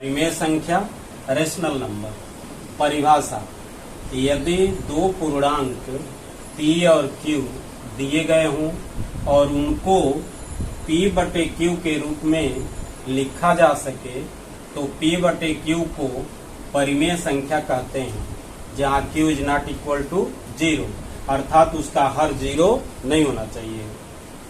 परिमेय संख्या rational number. परिभाषा, यदि दो पूर्णांक P और Q दिए गए हों और उनको P/Q के रूप में लिखा जा सके तो P/Q को परिमेय संख्या कहते हैं, जहाँ Q is not equal to 0, अर्थात उसका हर 0 नहीं होना चाहिए।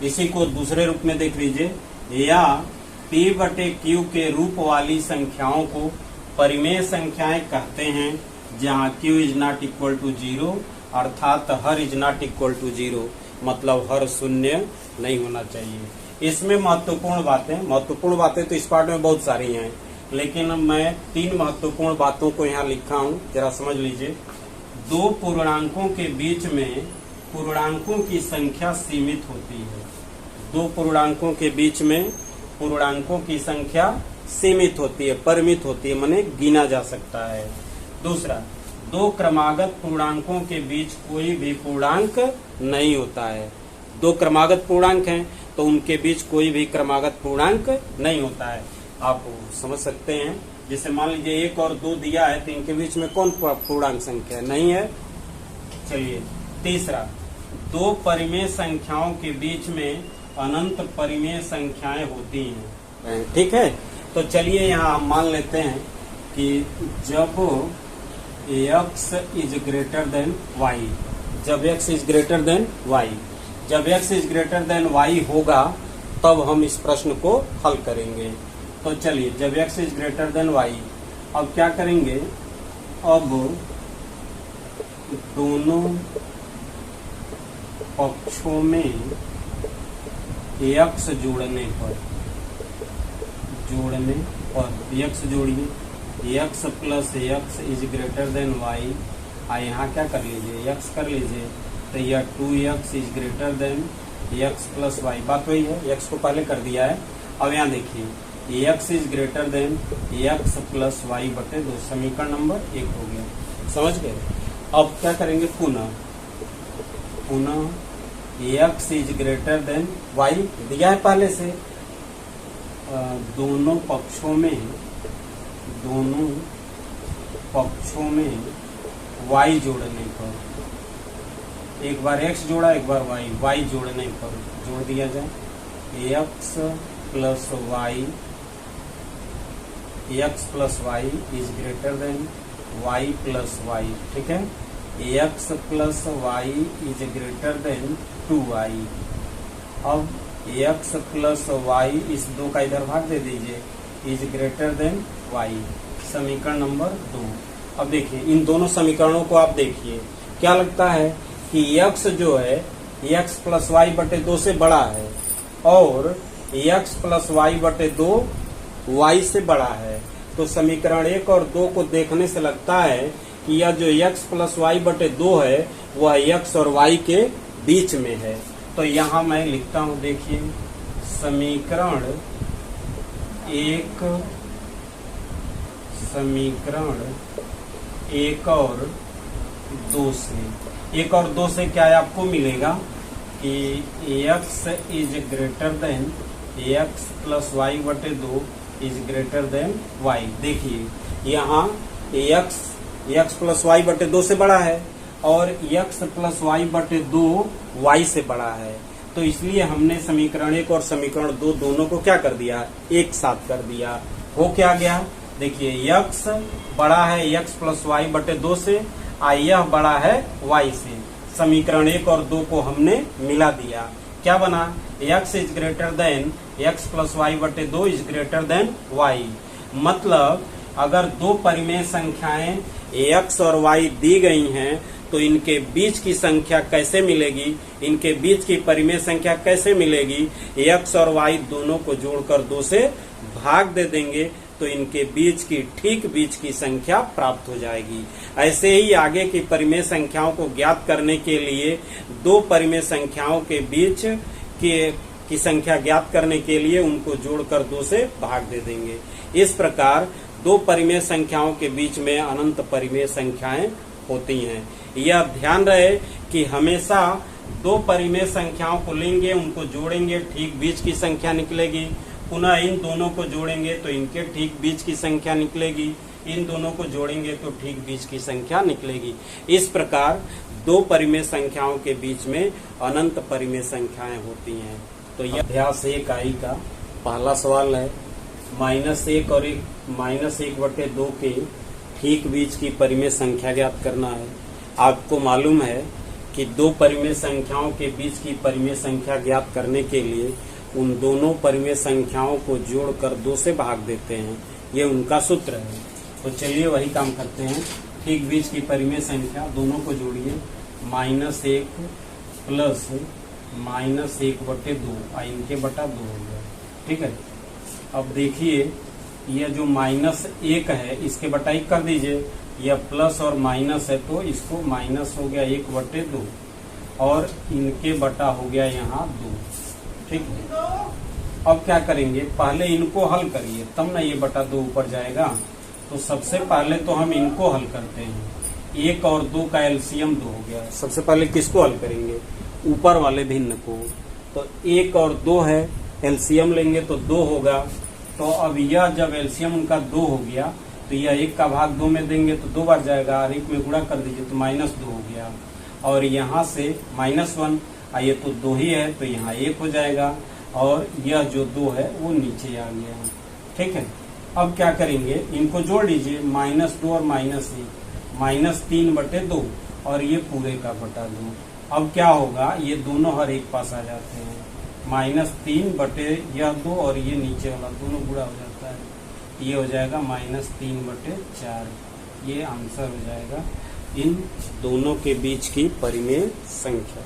इसी को दूसरे रूप में देख लीजिए, या P/Q के रूप वाली संख्याओं को परिमेय संख्याएं कहते हैं, जहाँ Q is not equal to 0, अर्थात हर इज नॉट इक्वल टू 0, मतलब हर शून्य नहीं होना चाहिए। इसमें महत्वपूर्ण बातें तो इस पार्ट में बहुत सारी हैं, लेकिन मैं 3 महत्वपूर्ण बातों को यहाँ लिखा हूँ, जरा समझ लीजिए। दो पूर्णांकों के बीच में पूर्णांकों की संख्या सीमित होती है। दो पूर्णांकों के बीच में पूर्णांकों की संख्या सीमित होती है, परिमित होती है, माने गिना जा सकता है। दूसरा, दो क्रमागत पूर्णांकों के बीच कोई भी पूर्णांक नहीं होता है। दो क्रमागत पूर्णांक हैं तो उनके बीच कोई भी क्रमागत पूर्णांक नहीं होता है। आप समझ सकते हैं, जैसे मान लीजिए 1 और 2 दिया है तो इनके बीच में कौन पूर्णांक संख्या नहीं है। चलिए, तीसरा, दो परिमेय संख्याओं के बीच में अनंत परिमेय संख्याएं होती हैं। ठीक है, तो चलिए यहाँ हम मान लेते हैं कि जब x is greater than y, जब x is greater than y, जब x is greater than y होगा तब हम इस प्रश्न को हल करेंगे। तो चलिए, जब x is greater than y, अब क्या करेंगे, अब दोनों पक्षों में x जोड़ने पर x जोड़िए, x plus x is greater than y, यहाँ क्या कर लीजिए, x कर लीजिए, तो यह 2x is greater than x plus y, बात वही है, x को पहले कर दिया है। अब यहाँ देखिए, x is greater than x plus y बटे 2, समीकरण नंबर 1 हो गया। समझ गए? अब क्या करेंगे, पुनः x is greater than y दिया है पहले से, दोनों पक्षों में y जोड़ने पर, एक बार x जोड़ा एक बार y जोड़ने पर जोड़ दिया जाए, x plus y is greater than y plus y। ठीक है, x plus y is greater than 2y। अब x प्लस y, इस 2 का इधर भाग दे दीजिए, इज ग्रेटर देन y, समीकरण नंबर 2। अब देखिए, इन दोनों समीकरणों को आप देखिए, क्या लगता है कि x जो है x प्लस y बटे 2 से बड़ा है और x प्लस y बटे 2 y से बड़ा है। तो समीकरण 1 और 2 को देखने से लगता है कि यह जो x प्लस y बटे 2 है वह x और y के बीच में है। तो यहाँ मैं लिखता हूँ, देखिए, समीकरण 1 और 2 से क्या है, आपको मिलेगा कि x is greater than x plus y बटे 2 इज ग्रेटर देन y। देखिए, यहाँ x प्लस y बटे 2 से बड़ा है और x प्लस y बटे 2 y से बड़ा है। तो इसलिए हमने समीकरण 1 और समीकरण 2 दोनों को क्या कर दिया, एक साथ कर दिया। हो क्या गया, देखिए, x बड़ा है x प्लस y बटे 2 से, यह बड़ा है y से। समीकरण 1 और 2 को हमने मिला दिया, क्या बना, x is greater than x plus y बटे 2 इज ग्रेटर देन y। मतलब अगर दो परिमेय संख्याएं x और y दी गई हैं तो इनके बीच की संख्या कैसे मिलेगी, इनके बीच की परिमेय संख्या कैसे मिलेगी, x और y दोनों को जोड़कर 2 से भाग दे देंगे तो इनके बीच की ठीक बीच की संख्या प्राप्त हो जाएगी। ऐसे ही आगे की परिमेय संख्याओं को ज्ञात करने के लिए दो परिमेय संख्याओं के बीच की संख्या ज्ञात करने के लिए उनको जोड़कर 2 से भाग दे देंगे। इस प्रकार दो परिमेय संख्याओं के बीच में अनंत परिमेय संख्याएं होती हैं। यह ध्यान रहे कि हमेशा दो परिमेय संख्याओं को लेंगे, उनको जोड़ेंगे, ठीक बीच की संख्या निकलेगी पुनः इन दोनों को जोड़ेंगे तो इनके ठीक बीच की संख्या निकलेगी, इन दोनों को जोड़ेंगे तो ठीक बीच की संख्या निकलेगी। इस प्रकार दो परिमेय संख्याओं के बीच में अनंत परिमेय संख्याएं होती हैं। तो यह अभ्यास 1I का पहला सवाल है। -1 और -1/2 के ठीक बीच की परिमेय संख्या ज्ञात करना है। आपको मालूम है कि दो परिमेय संख्याओं के बीच की परिमेय संख्या ज्ञात करने के लिए उन दोनों परिमेय संख्याओं को जोड़कर 2 से भाग देते हैं, ये उनका सूत्र है। तो चलिए वही काम करते हैं। ठीक बीच की परिमेय संख्या दोनों को जोड़िए, -1 प्लस -1/2 इनके बटा 2 हो गया। ठीक है, अब देखिए यह जो -1 है इसके बटा 1 कर दीजिए, यह प्लस और माइनस है तो इसको माइनस हो गया 1/2 और इनके बटा हो गया यहाँ 2। ठीक है, अब क्या करेंगे, पहले इनको हल करिए तब ना ये बटा 2 ऊपर जाएगा। तो सबसे पहले तो हम इनको हल करते हैं। 1 और 2 का एलसीएम 2 हो गया। सबसे पहले किसको हल करेंगे, ऊपर वाले भिन्न को। तो 1 और 2 है, एलसीएम लेंगे तो 2 होगा। तो अब यह जब एलसीएम उनका 2 हो गया तो यह 1 का भाग 2 में देंगे तो 2 बार जाएगा और 1 में गुणा कर दीजिए तो -2 हो गया। और यहाँ से -1 ये तो 2 ही है तो यहाँ 1 हो जाएगा और यह जो 2 है वो नीचे आ गया। ठीक है, अब क्या करेंगे, इनको जोड़ लीजिए, -2 और -1 -3/2 और ये पूरे का बटा 2। अब क्या होगा, ये दोनों हर एक पास आ जाते हैं, -3/2 और ये नीचे वाला दोनों गुणा हो जाता है, ये हो जाएगा -3/4। ये आंसर हो जाएगा इन दोनों के बीच की परिमेय संख्या।